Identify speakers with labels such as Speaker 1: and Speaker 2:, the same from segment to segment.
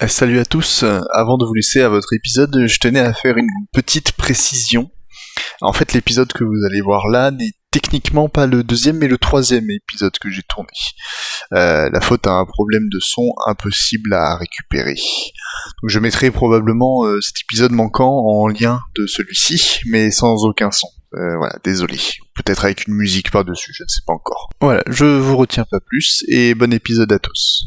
Speaker 1: Salut à tous, avant de vous laisser à votre épisode, je tenais à faire une petite précision. En fait, l'épisode que vous allez voir là n'est techniquement pas le deuxième mais le troisième épisode que j'ai tourné. La faute à un problème de son impossible à récupérer. Donc je mettrai probablement cet épisode manquant en lien de celui-ci, mais sans aucun son. Voilà, désolé. Peut-être avec une musique par-dessus, je ne sais pas encore. Voilà, je vous retiens pas plus, et bon épisode à tous.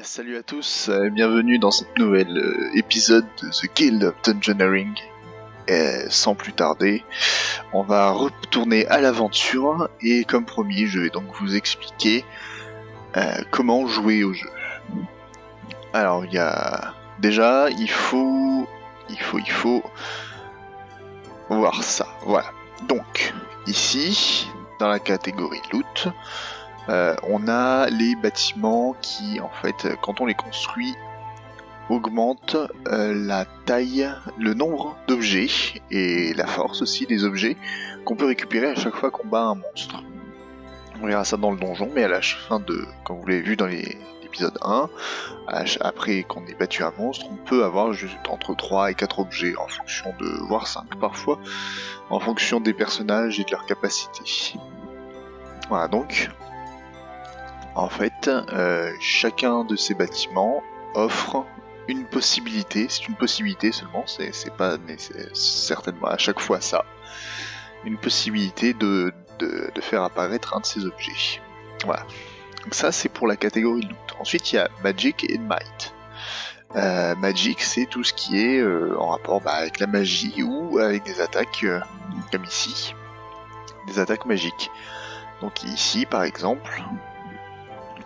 Speaker 1: Salut à tous, bienvenue dans cette nouvelle épisode de The Guild of Dungeoneering. Sans plus tarder, on va retourner à l'aventure et comme promis, je vais donc vous expliquer comment jouer au jeu. Alors, il y a déjà, il faut voir ça. Voilà. Donc, ici, dans la catégorie loot, on a les bâtiments qui, en fait, quand on les construit, augmentent la taille, le nombre d'objets et la force aussi des objets qu'on peut récupérer à chaque fois qu'on bat un monstre. On verra ça dans le donjon, mais à la fin de, comme vous l'avez vu dans l'épisode 1, après qu'on ait battu un monstre, on peut avoir juste entre 3 et 4 objets en fonction de, voire 5 parfois, en fonction des personnages et de leurs capacités. Voilà, donc en fait, chacun de ces bâtiments offre une possibilité, c'est une possibilité seulement, c'est pas certainement à chaque fois ça, une possibilité de faire apparaître un de ces objets. Voilà. Donc ça c'est pour la catégorie loot. Ensuite il y a Magic et Might. Magic c'est tout ce qui est en rapport avec la magie ou avec des attaques comme ici, des attaques magiques. Donc ici par exemple,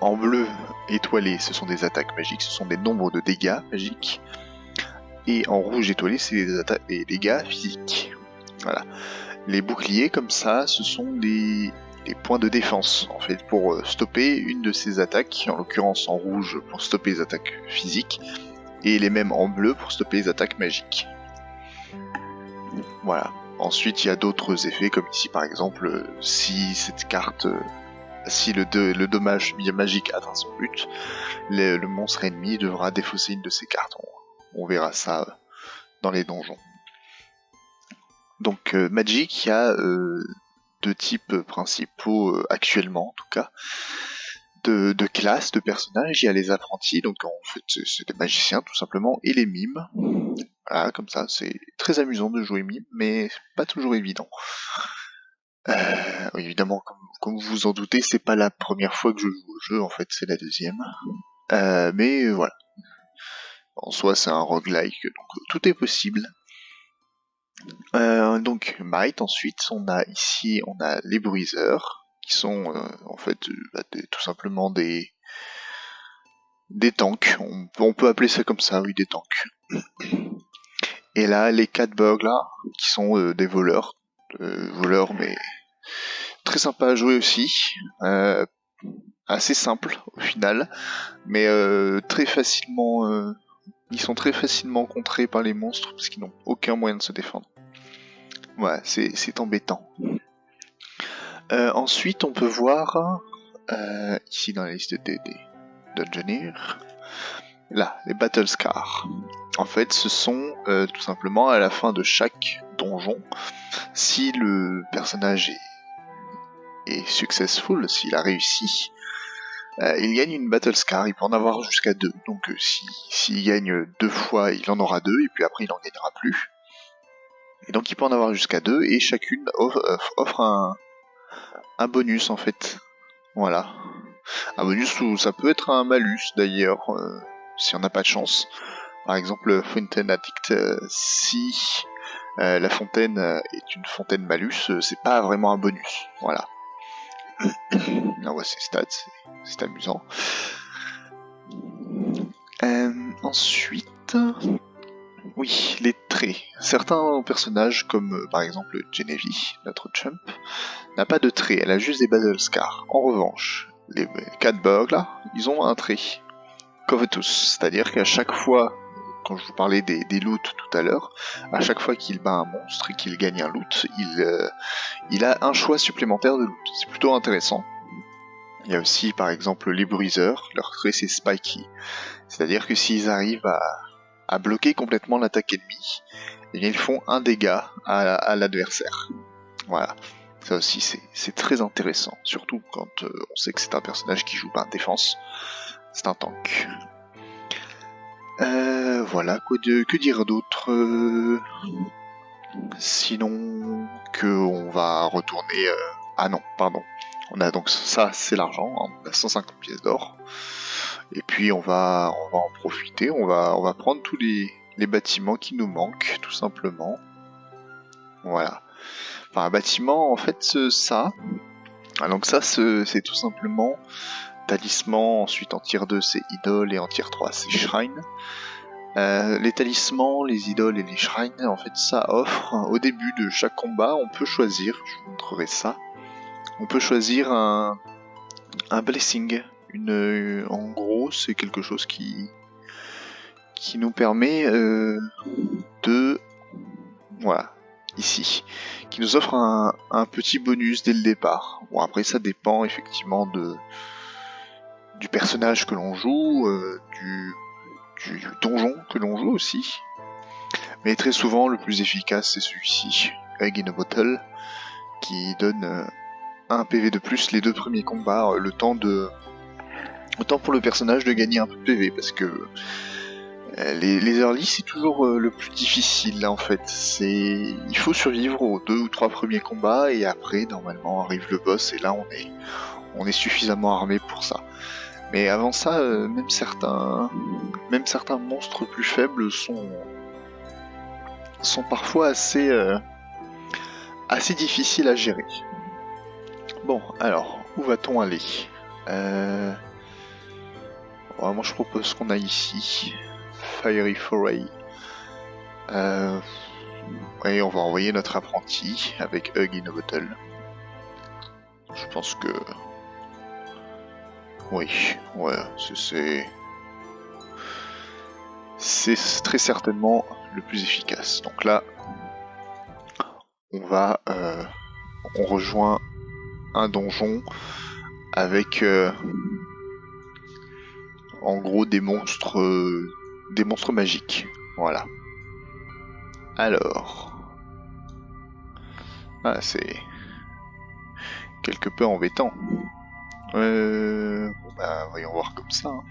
Speaker 1: en bleu étoilé, ce sont des attaques magiques, ce sont des nombres de dégâts magiques. Et en rouge étoilé, c'est des dégâts physiques. Voilà. Les boucliers, comme ça, ce sont des points de défense, en fait, pour stopper une de ces attaques, en l'occurrence en rouge pour stopper les attaques physiques, et les mêmes en bleu pour stopper les attaques magiques. Voilà. Ensuite, il y a d'autres effets, comme ici par exemple, si cette carte... Si le dommage magique atteint son but, le monstre ennemi devra défausser une de ses cartes. On verra ça dans les donjons. Donc Magic, il y a deux types principaux actuellement en tout cas, de classes, de personnages. Il y a les apprentis, donc en fait c'est des magiciens tout simplement, et les mimes. Voilà, comme ça, c'est très amusant de jouer mime, mais pas toujours évident. Évidemment, comme vous vous en doutez, c'est pas la première fois que je joue au jeu, en fait c'est la deuxième. Mais voilà. En soi c'est un roguelike, donc tout est possible. Donc Might, ensuite on a les bruiseurs, qui sont en fait tout simplement des tanks, on peut appeler ça comme ça, oui, des tanks. Et là les catbugs là, qui sont des voleurs mais très sympa à jouer aussi, assez simple au final, mais très facilement, ils sont très facilement contrés par les monstres parce qu'ils n'ont aucun moyen de se défendre. Voilà, c'est embêtant. Ensuite, on peut voir ici dans la liste des Dungeoneers, là, les Battle Scars. En fait, ce sont tout simplement à la fin de chaque donjon, si le personnage est successful, s'il a réussi, il gagne une Battle Scar. Il peut en avoir jusqu'à 2. Donc, s'il gagne 2 fois, il en aura 2, et puis après, il n'en gagnera plus. Et donc, il peut en avoir jusqu'à 2, et chacune offre un bonus en fait. Voilà. Un bonus où ça peut être un malus d'ailleurs, si on n'a pas de chance. Par exemple, Fountain Addict, si la fontaine est une fontaine malus, c'est pas vraiment un bonus. Voilà. On voit ses stats, c'est amusant. Ensuite, oui, les traits. Certains personnages, comme par exemple Genevieve, notre chump, n'a pas de trait, elle a juste des battle scars. En revanche, les catbugs là, ils ont un trait. Covetous, c'est-à-dire qu'à chaque fois, quand je vous parlais des loots tout à l'heure, à chaque fois qu'il bat un monstre et qu'il gagne un loot, il a un choix supplémentaire de loot. C'est plutôt intéressant. Il y a aussi par exemple les bruiseurs, leur trait c'est spiky, c'est-à-dire que s'ils arrivent à bloquer complètement l'attaque ennemie, eh bien, ils font un dégât à l'adversaire. Voilà, ça aussi c'est très intéressant, surtout quand on sait que c'est un personnage qui joue défense, c'est un tank. Voilà, que dire d'autre sinon que on va retourner... Ah non, pardon. On a donc ça, c'est l'argent, hein, on a 150 pièces d'or. Et puis on va en profiter, on va prendre tous les bâtiments qui nous manquent, tout simplement. Voilà. Enfin, un bâtiment, en fait, ça. Ah, donc ça, c'est tout simplement talisman, ensuite en tier 2 c'est idole et en tier 3 c'est shrine. Les talismans, les idoles et les shrines, en fait ça offre, au début de chaque combat, on peut choisir, je vous montrerai ça, on peut choisir un blessing. En gros, c'est quelque chose qui nous permet de... Voilà, ici, qui nous offre un petit bonus dès le départ. Bon, après ça dépend effectivement du personnage que l'on joue, du donjon que l'on joue aussi. Mais très souvent, le plus efficace, c'est celui-ci, Egg in a Bottle, qui donne un PV de plus les 2 premiers combats, le temps pour le personnage de gagner un peu de PV, parce que les early, c'est toujours le plus difficile, là, en fait. Il faut survivre aux 2 ou 3 premiers combats, et après, normalement, arrive le boss, et là, on est suffisamment armé pour ça. Mais avant ça, même certains monstres plus faibles sont parfois assez difficiles à gérer. Bon, alors, où va-t-on aller moi je propose qu'on aille ici. Fiery Foray. Et on va envoyer notre apprenti avec Hug in a Bottle. Je pense que... Oui, ouais, c'est très certainement le plus efficace. Donc là, on rejoint un donjon avec en gros des monstres magiques. Voilà. Alors, c'est quelque peu embêtant. Voyons voir comme ça. Hein.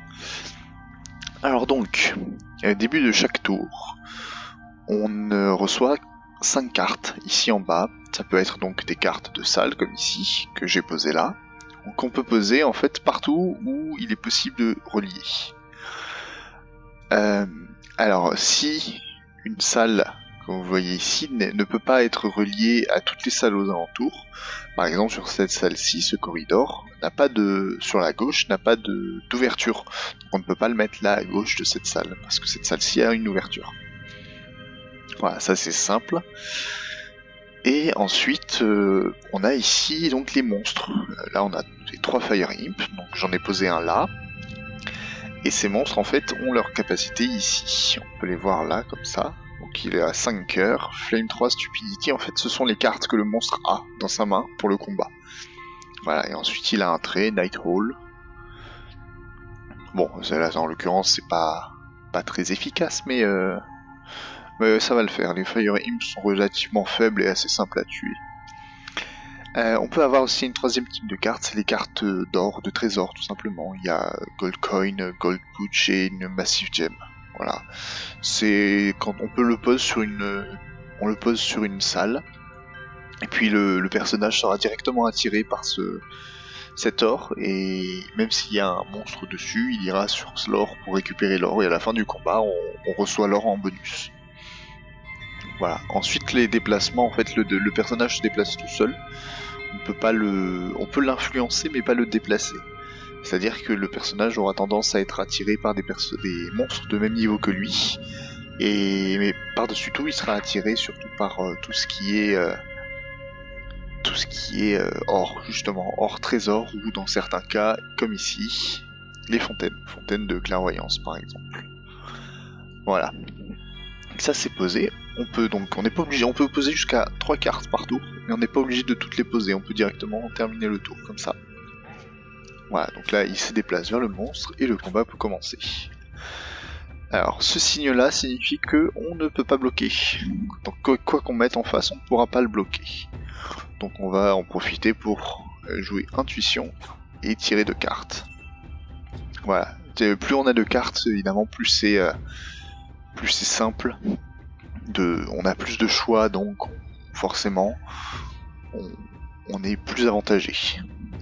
Speaker 1: Alors donc, au début de chaque tour, on reçoit 5 cartes ici en bas. Ça peut être donc des cartes de salle comme ici, que j'ai posées là. Donc on peut poser en fait partout où il est possible de relier. Alors si une salle, comme vous voyez ici, ne peut pas être reliée à toutes les salles aux alentours, par exemple sur cette salle-ci, ce corridor n'a pas sur la gauche n'a pas d'ouverture. Donc on ne peut pas le mettre là à gauche de cette salle, parce que cette salle-ci a une ouverture. Voilà, ça c'est simple. Et ensuite, on a ici donc les monstres. Là, on a les 3 Fire Imp, donc j'en ai posé un là. Et ces monstres, en fait, ont leur capacité ici. On peut les voir là, comme ça. Donc il est à 5 cœurs. Flame 3, Stupidity, en fait, ce sont les cartes que le monstre a dans sa main pour le combat. Voilà, et ensuite il a un trait, Nighthall. Bon, là, en l'occurrence, c'est pas très efficace, mais ça va le faire. Les Fire Imps sont relativement faibles et assez simples à tuer. On peut avoir aussi une troisième type de carte, c'est les cartes d'or, de trésor tout simplement. Il y a Gold Coin, Gold Pooch et une Massive Gem. Voilà. C'est quand on le pose sur une salle, et puis le personnage sera directement attiré par cet or, et même s'il y a un monstre dessus, il ira sur l'or pour récupérer l'or, et à la fin du combat, on reçoit l'or en bonus. Voilà. Ensuite, les déplacements, en fait, le personnage se déplace tout seul. On peut l'influencer, mais pas le déplacer. C'est-à-dire que le personnage aura tendance à être attiré par des monstres de même niveau que lui, mais par-dessus tout, il sera attiré surtout par tout ce qui est or, justement, or trésor, ou dans certains cas, comme ici, les fontaines de clairvoyance par exemple. Voilà. Ça c'est posé. On n'est pas obligé, on peut poser jusqu'à 3 cartes par tour, mais on n'est pas obligé de toutes les poser, on peut directement terminer le tour comme ça. Voilà, donc là il se déplace vers le monstre et le combat peut commencer. Alors ce signe là signifie que on ne peut pas bloquer. Donc quoi qu'on mette en face, on ne pourra pas le bloquer. Donc on va en profiter pour jouer intuition et tirer 2 cartes. Voilà, plus on a de cartes évidemment plus c'est simple. On a plus de choix donc forcément on est plus avantagé.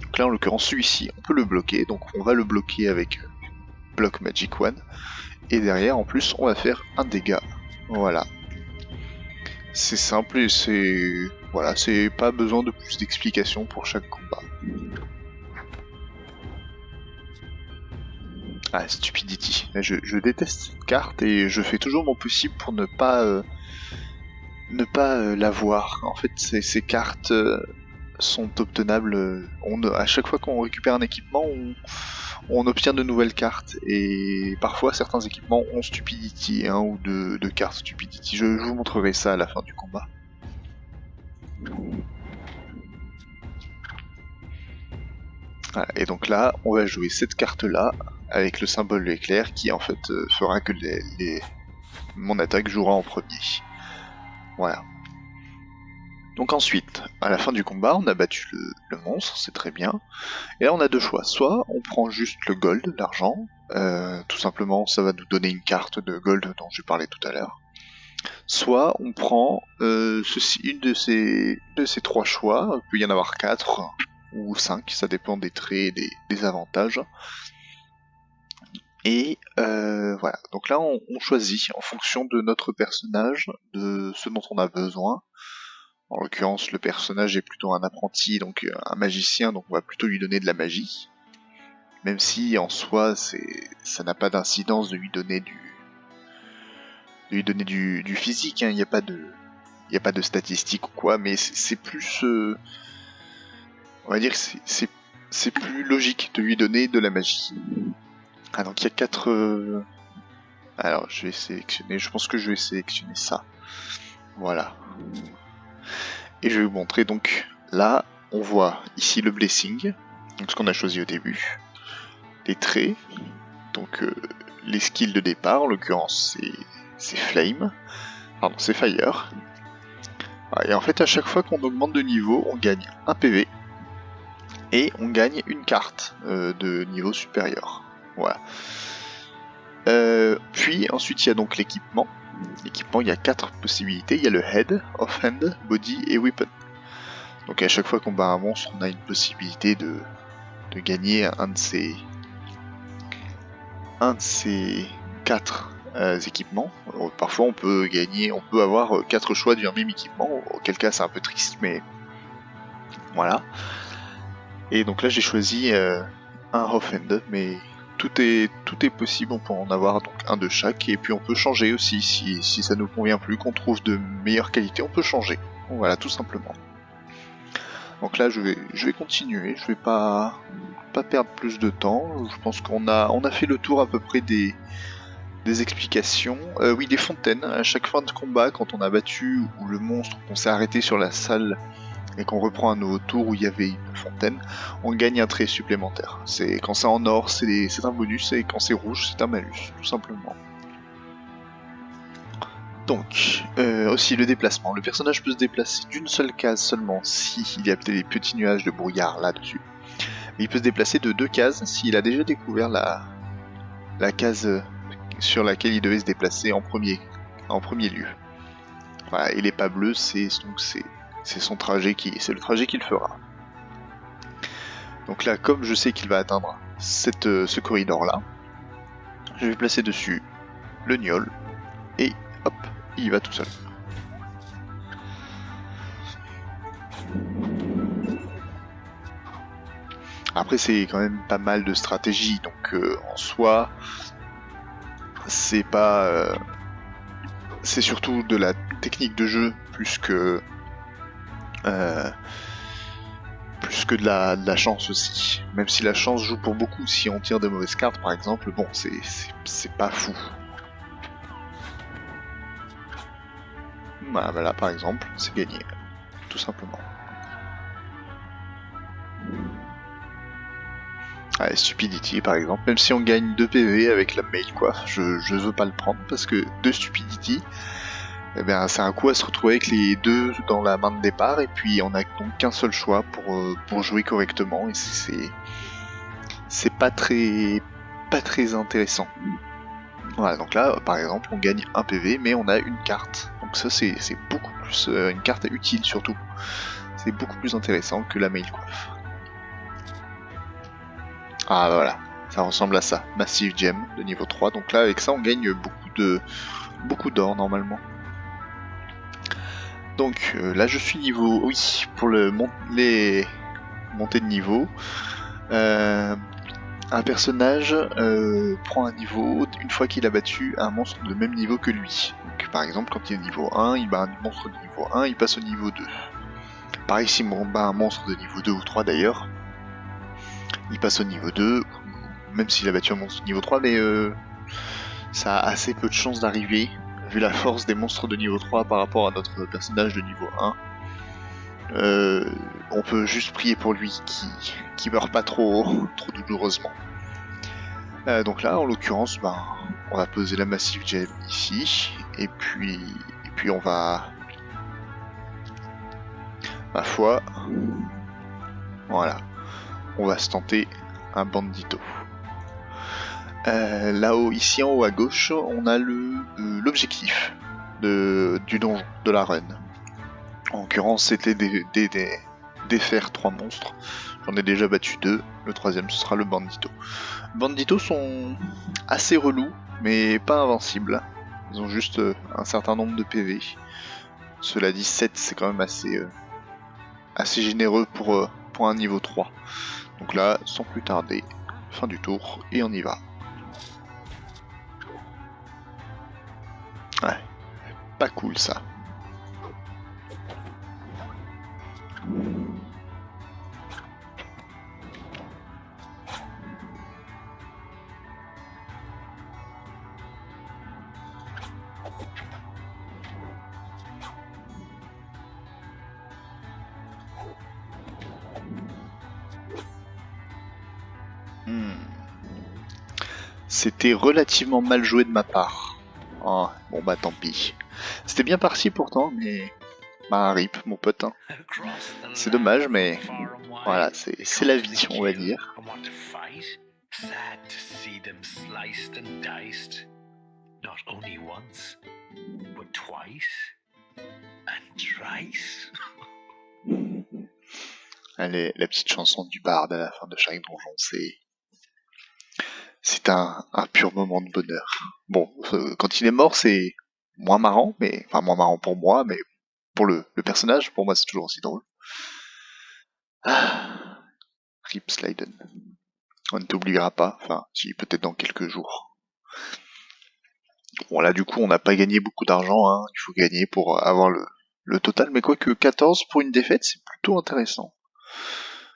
Speaker 1: Donc là en l'occurrence celui-ci on peut le bloquer, donc on va le bloquer avec Block Magic One. Et derrière en plus on va faire un dégât. Voilà. C'est simple et c'est pas besoin de plus d'explications pour chaque combat. Ah, Stupidity. Je déteste cette carte et je fais toujours mon possible pour ne pas l'avoir. En fait, ces cartes sont obtenables. À chaque fois qu'on récupère un équipement, on obtient de nouvelles cartes. Et parfois, certains équipements ont Stupidity, un ou deux cartes Stupidity. Je vous montrerai ça à la fin du combat. Voilà, et donc là, on va jouer cette carte-là avec le symbole de l'éclair qui en fait fera que mon attaque jouera en premier. Voilà. Donc ensuite, à la fin du combat, on a battu le monstre, c'est très bien. Et là, on a deux choix. Soit on prend juste le gold, l'argent. Tout simplement, ça va nous donner une carte de gold dont j'ai parlé tout à l'heure. Soit on prend une de ces trois choix. Il peut y en avoir 4 ou 5, ça dépend des traits et des avantages. Et voilà, donc là on choisit en fonction de notre personnage, de ce dont on a besoin. En l'occurrence, le personnage est plutôt un apprenti, donc un magicien, donc on va plutôt lui donner de la magie. Même si en soi, ça n'a pas d'incidence de lui donner du physique, hein. Il n'y a pas de statistiques ou quoi, mais c'est plus, on va dire, c'est plus logique de lui donner de la magie. Ah, donc il y a 4. Alors je vais sélectionner, je pense que je vais sélectionner ça. Voilà. Et je vais vous montrer, donc là on voit ici le blessing, donc ce qu'on a choisi au début, les traits, donc les skills de départ, en l'occurrence c'est Flame, pardon c'est Fire. Et en fait à chaque fois qu'on augmente de niveau, on gagne un PV et on gagne une carte de niveau supérieur. Voilà. Puis ensuite il y a donc l'équipement. L'équipement, il y a 4 possibilités. Il y a le Head, Offhand, Body et Weapon. Donc à chaque fois qu'on bat un monstre, on a une possibilité de gagner un de ces 4 équipements. Parfois on peut avoir 4 choix du même équipement, auquel cas c'est un peu triste, mais voilà. Et donc là j'ai choisi un Offhand, mais tout est possible, on peut en avoir donc un de chaque, et puis on peut changer aussi, si ça nous convient plus, qu'on trouve de meilleure qualité, on peut changer. Voilà, tout simplement. Donc là je vais continuer, je vais pas perdre plus de temps, je pense qu'on a fait le tour à peu près des explications. Oui, des fontaines, à chaque fin de combat, quand on a battu ou le monstre, qu'on s'est arrêté sur la salle et qu'on reprend un nouveau tour où il y avait une fontaine, on gagne un trait supplémentaire. Quand c'est en or, c'est un bonus, et quand c'est rouge, c'est un malus, tout simplement. Donc, aussi le déplacement. Le personnage peut se déplacer d'une seule case seulement s'il y a des petits nuages de brouillard là-dessus. Mais il peut se déplacer de 2 cases s'il a déjà découvert la case sur laquelle il devait se déplacer en premier lieu. Voilà, et les pas bleus, c'est son trajet, c'est le trajet qu'il fera. Donc là, comme je sais qu'il va atteindre ce corridor-là, je vais placer dessus le gnôle, et hop, il y va tout seul. Après, c'est quand même pas mal de stratégie, donc en soi, c'est pas... c'est surtout de la technique de jeu plus que de la chance aussi. Même si la chance joue pour beaucoup, si on tire de mauvaises cartes par exemple, bon, c'est pas fou. Voilà, par exemple, c'est gagné, tout simplement. Ouais, Stupidity par exemple, même si on gagne 2 PV avec la mail coiffe, je veux pas le prendre parce que de Stupidity, eh bien, c'est un coup à se retrouver avec les deux dans la main de départ et puis on a donc qu'un seul choix pour jouer correctement et c'est pas très intéressant. Voilà, donc là par exemple on gagne 1 PV mais on a une carte, donc ça c'est beaucoup plus une carte utile surtout, c'est beaucoup plus intéressant que la mail coiffe. Ah voilà, ça ressemble à ça, Massive Gem de niveau 3, donc là avec ça on gagne beaucoup d'or normalement. Donc là je suis niveau, oui, pour les montées de niveau, un personnage prend un niveau une fois qu'il a battu un monstre de même niveau que lui. Donc par exemple quand il est niveau 1, il bat un monstre de niveau 1, il passe au niveau 2. Pareil si on bat un monstre de niveau 2 ou 3 d'ailleurs, il passe au niveau 2, même s'il a battu un monstre de niveau 3, mais ça a assez peu de chances d'arriver, vu la force des monstres de niveau 3 par rapport à notre personnage de niveau 1. On peut juste prier pour lui qui meurt pas trop douloureusement. Donc là, en l'occurrence, on va poser la Massive Gem ici, et puis on va, ma foi, voilà, on va se tenter un Bandito. Là-haut, ici en haut à gauche, on a l'objectif du donjon, de la run. En l'occurrence, c'était défaire 3 monstres. J'en ai déjà battu 2, le troisième ce sera le Bandito. Les Banditos sont assez relous, mais pas invincibles. Ils ont juste un certain nombre de PV. Cela dit, 7 c'est quand même assez généreux pour un niveau 3. Donc là, sans plus tarder, fin du tour, et on y va. Ouais, pas cool ça. C'était relativement mal joué de ma part. Oh, bon bah tant pis. C'était bien parti pourtant, mais un rip mon pote. Hein. C'est dommage, mais voilà, c'est la vie, on va dire.
Speaker 2: Sad to see them sliced and diced, not only once, but twice and thrice.
Speaker 1: Allez, la petite chanson du barde à la fin de chaque donjon, c'est un pur moment de bonheur. Bon, quand il est mort, c'est moins marrant, enfin moins marrant pour moi, mais pour le personnage, pour moi c'est toujours aussi drôle. Ah, Rip Slyden. On ne t'oubliera pas, enfin, si peut-être dans quelques jours. Bon là du coup on n'a pas gagné beaucoup d'argent, hein. Il faut gagner pour avoir le total, mais quoique 14 pour une défaite c'est plutôt intéressant.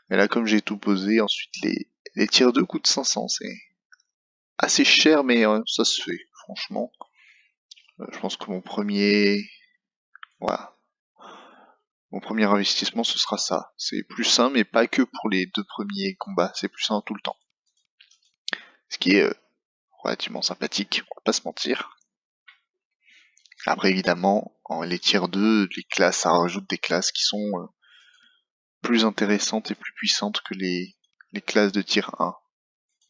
Speaker 1: Et là comme j'ai tout posé, ensuite les tiers 2 coûtent 500, c'est assez cher mais ça se fait, franchement. Je pense que voilà, mon premier investissement ce sera ça. C'est plus sain mais pas que pour les 2 premiers combats, c'est plus sain tout le temps. Ce qui est relativement sympathique, on va pas se mentir. Après évidemment, en les tiers 2, les classes, ça rajoute des classes qui sont plus intéressantes et plus puissantes que les classes de tier 1.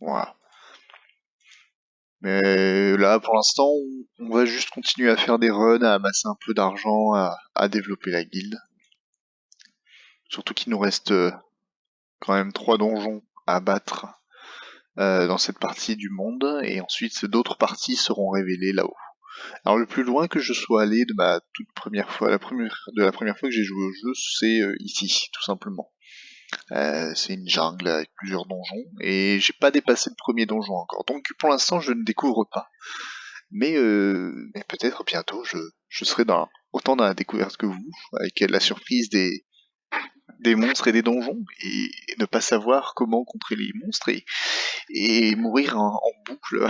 Speaker 1: Voilà. Mais là, pour l'instant, on va juste continuer à faire des runs, à amasser un peu d'argent, à développer la guilde. Surtout qu'il nous reste quand même 3 donjons à battre dans cette partie du monde, et ensuite d'autres parties seront révélées là-haut. Alors le plus loin que je sois allé de ma toute première fois, de la première fois que j'ai joué au jeu, c'est ici, tout simplement. C'est une jungle avec plusieurs donjons, et j'ai pas dépassé le premier donjon encore. Donc pour l'instant je ne découvre pas. Mais peut-être bientôt je serai autant dans la découverte que vous, avec la surprise des monstres et des donjons, et ne pas savoir comment contrer les monstres, et mourir en boucle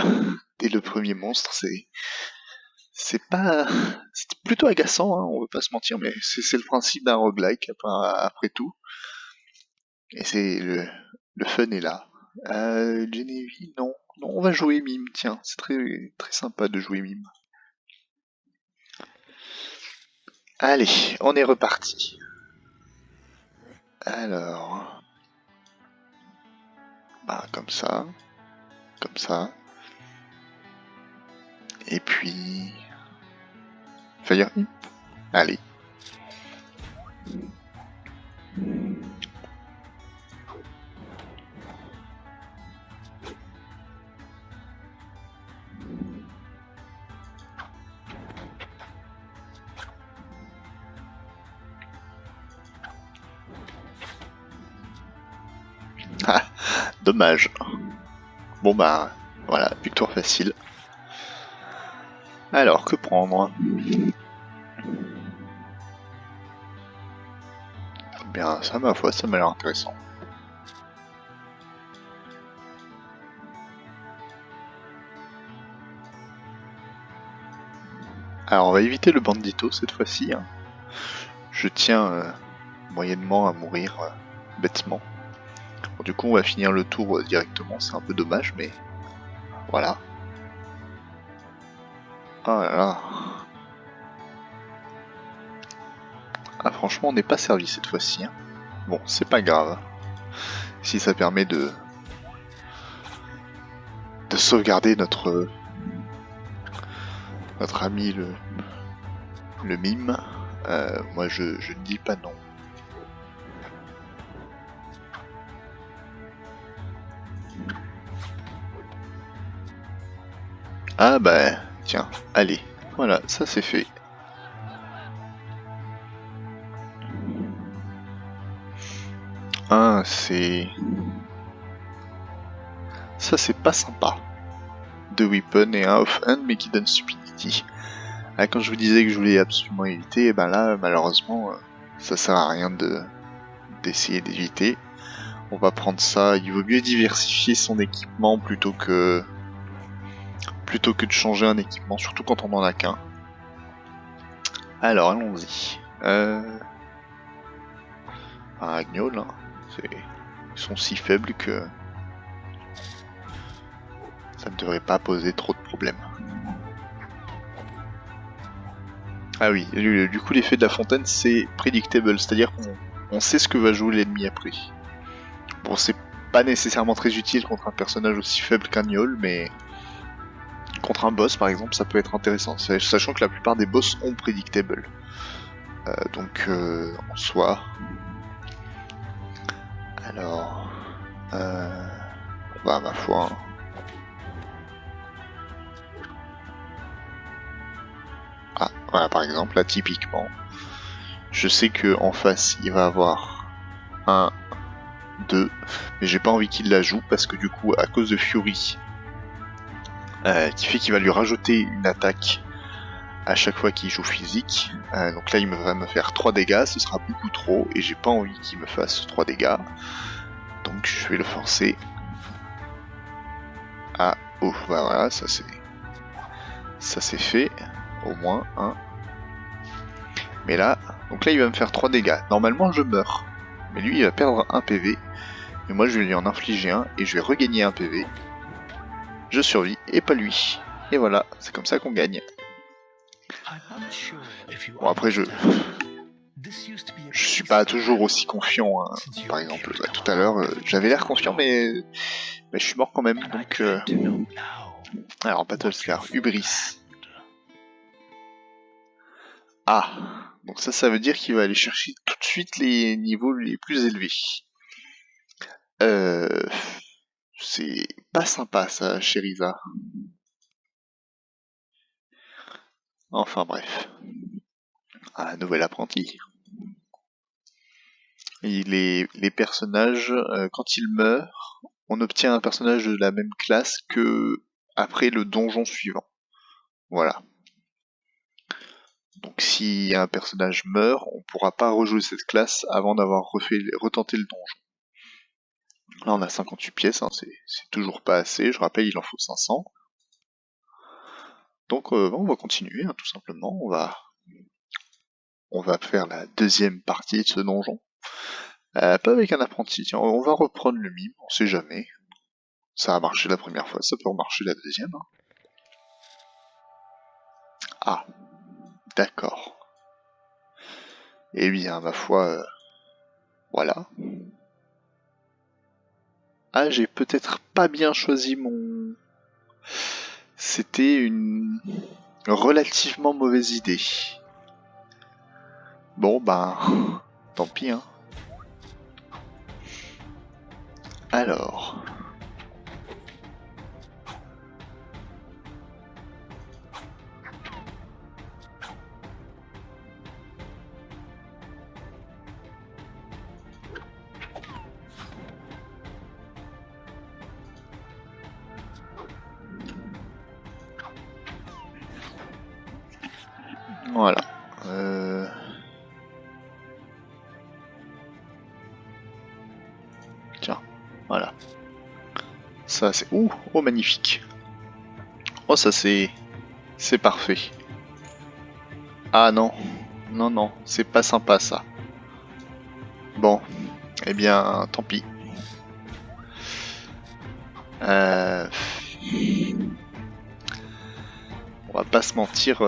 Speaker 1: dès le premier monstre, c'est pas, c'est plutôt agaçant, hein, on veut pas se mentir, mais c'est le principe d'un roguelike après tout, et le fun est là. Genevieve, non. Non, on va jouer mime, tiens, c'est très, très sympa de jouer mime. Allez, on est reparti. Alors... Bah, comme ça. Comme ça. Et puis... Fire Hip. Allez. Ah, dommage. Bon bah, voilà, victoire facile. Alors, que prendre? Bien, ça, ma foi, ça m'a l'air intéressant. Alors, on va éviter le bandito cette fois-ci. Hein. Je tiens moyennement à mourir bêtement. Bon, du coup, on va finir le tour directement, c'est un peu dommage, mais voilà. Oh là là. Ah, franchement, on n'est pas servi cette fois-ci. Hein. Bon, c'est pas grave. Si ça permet de sauvegarder notre ami le mime, moi je ne dis pas non. Ah bah tiens, allez, voilà, ça c'est fait. Ah, c'est... Ça c'est pas sympa. Deux weapons et un off-hand mais qui donne stupidity. Ah, quand je vous disais que je voulais absolument éviter, et ben là malheureusement ça sert à rien d'essayer d'éviter. On va prendre ça, il vaut mieux diversifier son équipement plutôt que de changer un équipement, surtout quand on en a qu'un. Alors allons-y. Un Agnol, hein. Ils sont si faibles que ça ne devrait pas poser trop de problèmes. Ah oui, du coup l'effet de la fontaine c'est predictable, c'est-à-dire qu'on sait ce que va jouer l'ennemi après. Bon, c'est pas nécessairement très utile contre un personnage aussi faible qu'un Agnol, mais contre un boss par exemple ça peut être intéressant, sachant que la plupart des boss ont predictable. Donc en soi... Alors... bah ma foi... Hein. Ah, voilà, par exemple, là, typiquement, je sais que en face, il va avoir 1, 2, mais j'ai pas envie qu'il la joue, parce que du coup, à cause de Fury, qui fait qu'il va lui rajouter une attaque à chaque fois qu'il joue physique, donc là, il va me faire 3 dégâts, ce sera beaucoup trop, et j'ai pas envie qu'il me fasse 3 dégâts, donc je vais le forcer à... Oh, bah voilà, ça c'est fait, au moins, hein. Mais là, donc là il va me faire 3 dégâts. Normalement je meurs. Mais lui il va perdre 1 PV. Et moi je vais lui en infliger un et je vais regagner 1 PV. Je survis et pas lui. Et voilà, c'est comme ça qu'on gagne. Bon après je suis pas toujours aussi confiant. Hein. Par exemple, tout à l'heure j'avais l'air confiant mais je suis mort quand même. Donc alors Battlescar, Hubris. Ah, donc ça veut dire qu'il va aller chercher tout de suite les niveaux les plus élevés. C'est pas sympa ça, Chériza. Enfin bref. Un nouvel apprenti. Et les personnages, quand ils meurent, on obtient un personnage de la même classe que après le donjon suivant. Voilà. Donc si un personnage meurt, on pourra pas rejouer cette classe avant d'avoir retenté le donjon. Là on a 58 pièces, hein, c'est toujours pas assez, je rappelle il en faut 500. Donc on va continuer, hein, tout simplement, on va faire la deuxième partie de ce donjon. Pas avec un apprenti, tiens, on va reprendre le mime, on sait jamais. Ça a marché la première fois, ça peut remarcher la deuxième. Hein. Ah, d'accord. Eh bien, ma foi, voilà. Ah, j'ai peut-être pas bien choisi mon... C'était une relativement mauvaise idée. Bon, ben, tant pis, hein. Alors... Voilà. Tiens, voilà. Ça c'est... Ouh, oh magnifique. Oh ça c'est... C'est parfait. Ah non, non, non, c'est pas sympa ça. Bon, eh bien, tant pis. On va pas se mentir,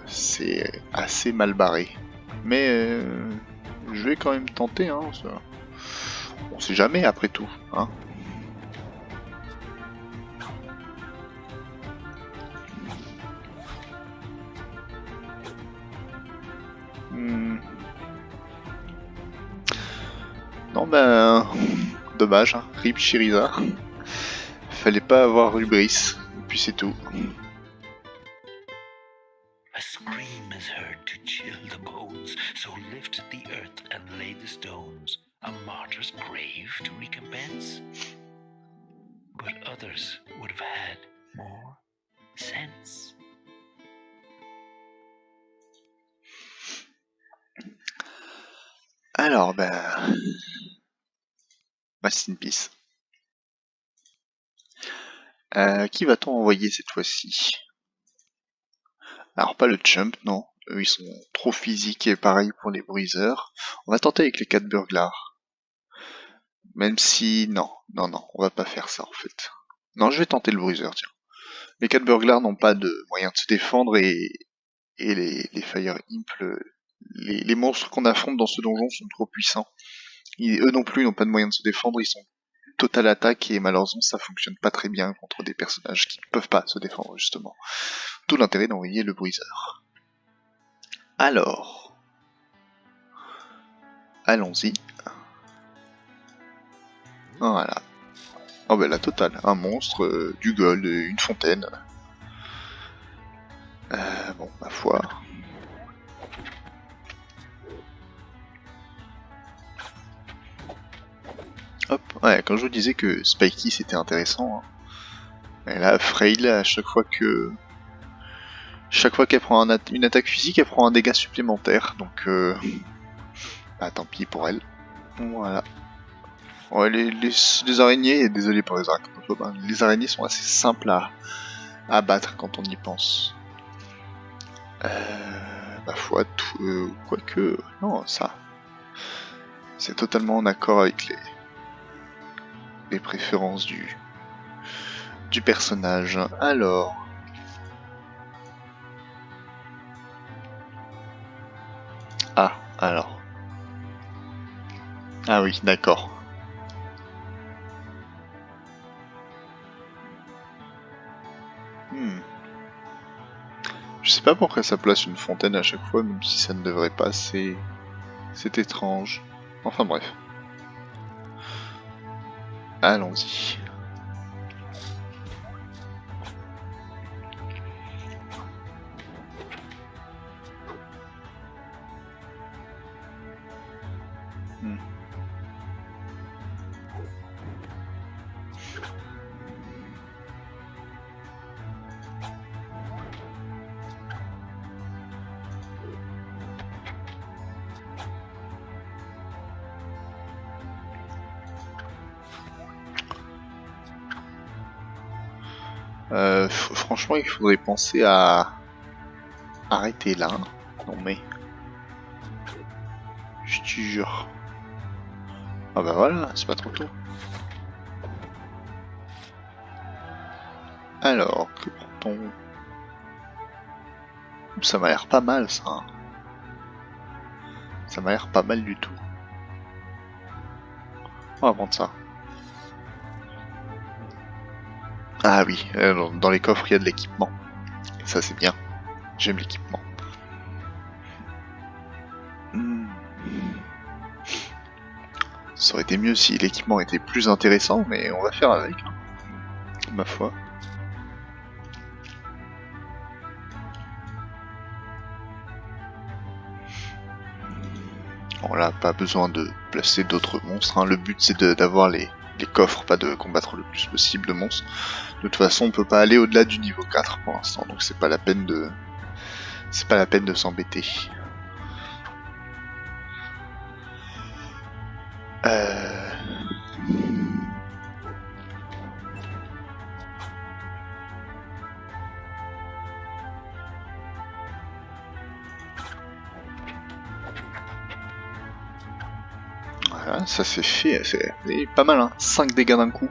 Speaker 1: c'est assez mal barré. Mais je vais quand même tenter, hein. On sait jamais après tout, hein. Non ben, dommage, hein. Rip Shiriza. Fallait pas avoir Rubris, puis c'est tout.
Speaker 2: A scream is heard to chill the bones, so lift the earth and lay the stones, a martyr's grave to recompense. But others would have had more sense.
Speaker 1: Alors ben... Rest in peace. Qui va-t-on envoyer cette fois-ci? Alors pas le Chump, non. Eux ils sont trop physiques et pareil pour les Bruisers. On va tenter avec les 4 Burglars. Même si... Non, non, non, on va pas faire ça en fait. Non, je vais tenter le Bruiser, tiens. Les 4 Burglars n'ont pas de moyen de se défendre et les Fire Imp, les monstres qu'on affronte dans ce donjon sont trop puissants. Eux non plus n'ont pas de moyen de se défendre, ils sont total attaque et malheureusement ça fonctionne pas très bien contre des personnages qui ne peuvent pas se défendre justement. Tout l'intérêt d'envoyer le Bruiser. Alors, allons-y. Voilà. Oh ben la totale, un monstre, du gold, une fontaine. Bon, ma foi. Hop, ouais, quand je vous disais que Spikey c'était intéressant, hein. Et là, Frail, à chaque fois qu'elle prend une attaque physique, elle prend un dégât supplémentaire, donc bah tant pis pour elle. Voilà. Ouais, les araignées, désolé pour les araignées, les araignées sont assez simples à battre quand on y pense. Ma foi, quoique, non, ça. C'est totalement en accord avec les préférences du personnage. Alors... Ah, alors... Ah oui, d'accord. Je sais pas pourquoi ça place une fontaine à chaque fois, même si ça ne devrait pas, c'est étrange. Enfin bref. Allons-y. Franchement, il faudrait penser à arrêter là. Non mais... Je te jure. Ah bah voilà, c'est pas trop tôt. Alors, que prend-on? Ça m'a l'air pas mal, ça. Hein. Ça m'a l'air pas mal du tout. On va prendre ça. Ah oui, dans les coffres, il y a de l'équipement. Et ça, c'est bien. J'aime l'équipement. Ça aurait été mieux si l'équipement était plus intéressant, mais on va faire avec. Hein. Ma foi. Bon là, pas besoin de placer d'autres monstres. Hein. Le but c'est d'avoir les coffres, pas de combattre le plus possible de monstres. De toute façon, on peut pas aller au-delà du niveau 4 pour l'instant, donc c'est pas la peine de s'embêter. Voilà, ça c'est fait, c'est pas mal, hein. 5 dégâts d'un coup.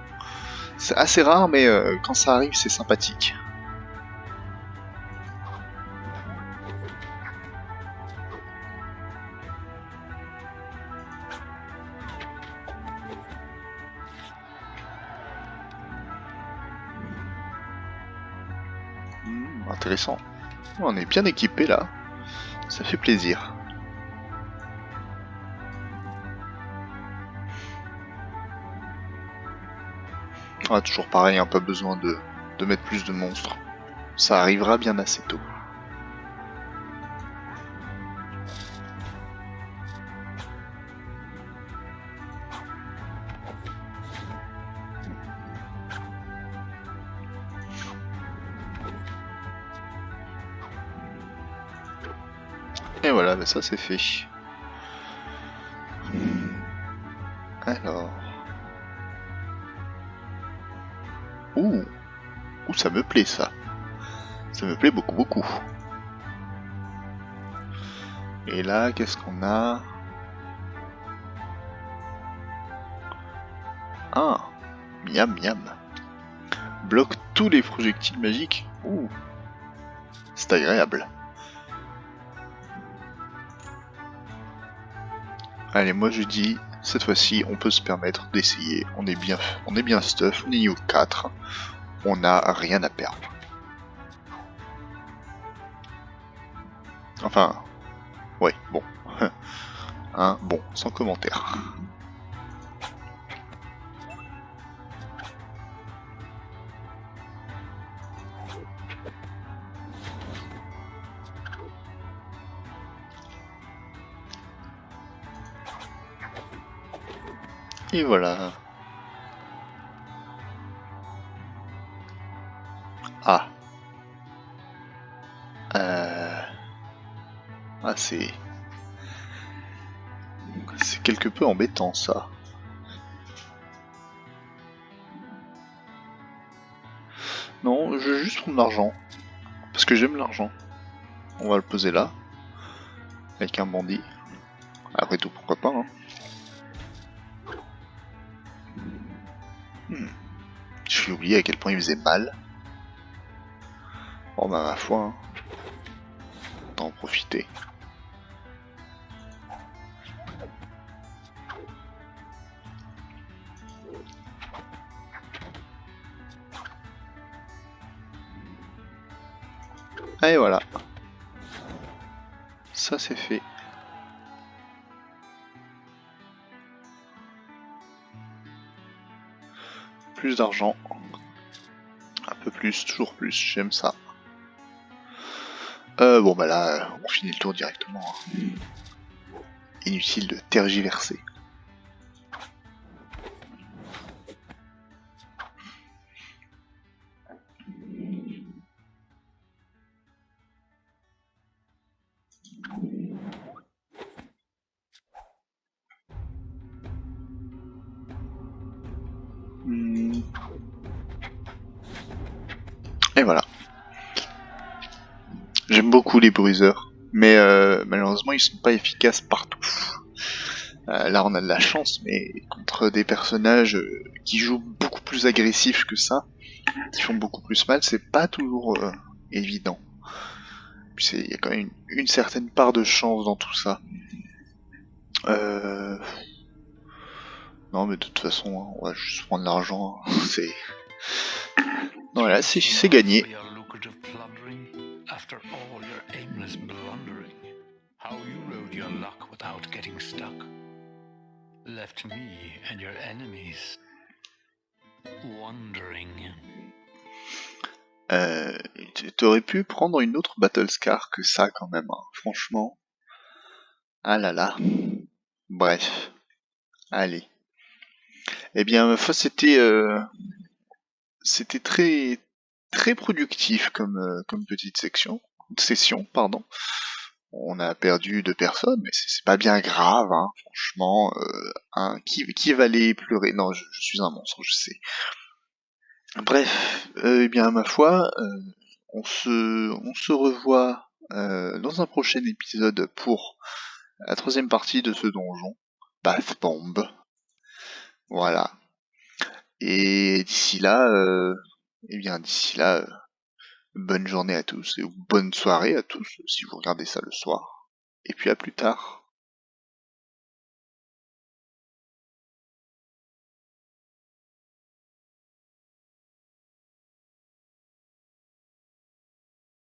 Speaker 1: C'est assez rare, mais quand ça arrive, c'est sympathique. Intéressant. On est bien équipé là. Ça fait plaisir. Ah, toujours pareil, hein, pas besoin de mettre plus de monstres. Ça arrivera bien assez tôt. Et voilà, bah ça c'est fait. Alors... Ouh, ça me plaît ça. Ça me plaît beaucoup, beaucoup. Et là, qu'est-ce qu'on a? Ah, miam miam. Bloque tous les projectiles magiques. Ouh, c'est agréable. Allez, moi je dis, cette fois-ci, on peut se permettre d'essayer. On est bien stuff, on est niveau 4. On n'a rien à perdre. Enfin, ouais, bon. Hein, bon, sans commentaire. Et voilà. Ah. Ah, c'est quelque peu embêtant ça. Non, je veux juste prendre l'argent. Parce que j'aime l'argent. On va le poser là. Avec un bandit. Après tout, pourquoi pas, hein. J'ai oublié à quel point il faisait mal. Bon bah ma foi, hein. Autant en profiter. Et voilà. Ça c'est fait. Plus d'argent. Un peu plus, toujours plus, j'aime ça. Bon bah là, on finit le tour directement. Hein. Inutile de tergiverser. Et voilà. J'aime beaucoup les bruiseurs, mais malheureusement ils sont pas efficaces partout. Là on a de la chance, mais contre des personnages qui jouent beaucoup plus agressifs que ça, qui font beaucoup plus mal, c'est pas toujours évident. Puis il y a quand même une certaine part de chance dans tout ça. Non, mais de toute façon, hein, on va juste prendre l'argent. Hein. C'est. Non, là, c'est gagné.
Speaker 2: After all your aimless blundering, how you rode your luck without getting stuck, left me and your enemies wondering.
Speaker 1: T'aurais pu prendre une autre Battle Scar que ça quand même, hein. Franchement. Ah là là. Bref. Allez. Eh bien, ma foi, c'était très très productif comme petite session, pardon. On a perdu 2 personnes, mais c'est pas bien grave, hein, franchement. Qui va aller pleurer? Non, je suis un monstre, je sais. Bref, eh bien, ma foi, on se revoit dans un prochain épisode pour la 3e partie de ce donjon. Bath Bomb. Voilà. Et d'ici là, bonne journée à tous, et bonne soirée à tous, si vous regardez ça le soir. Et puis à plus tard.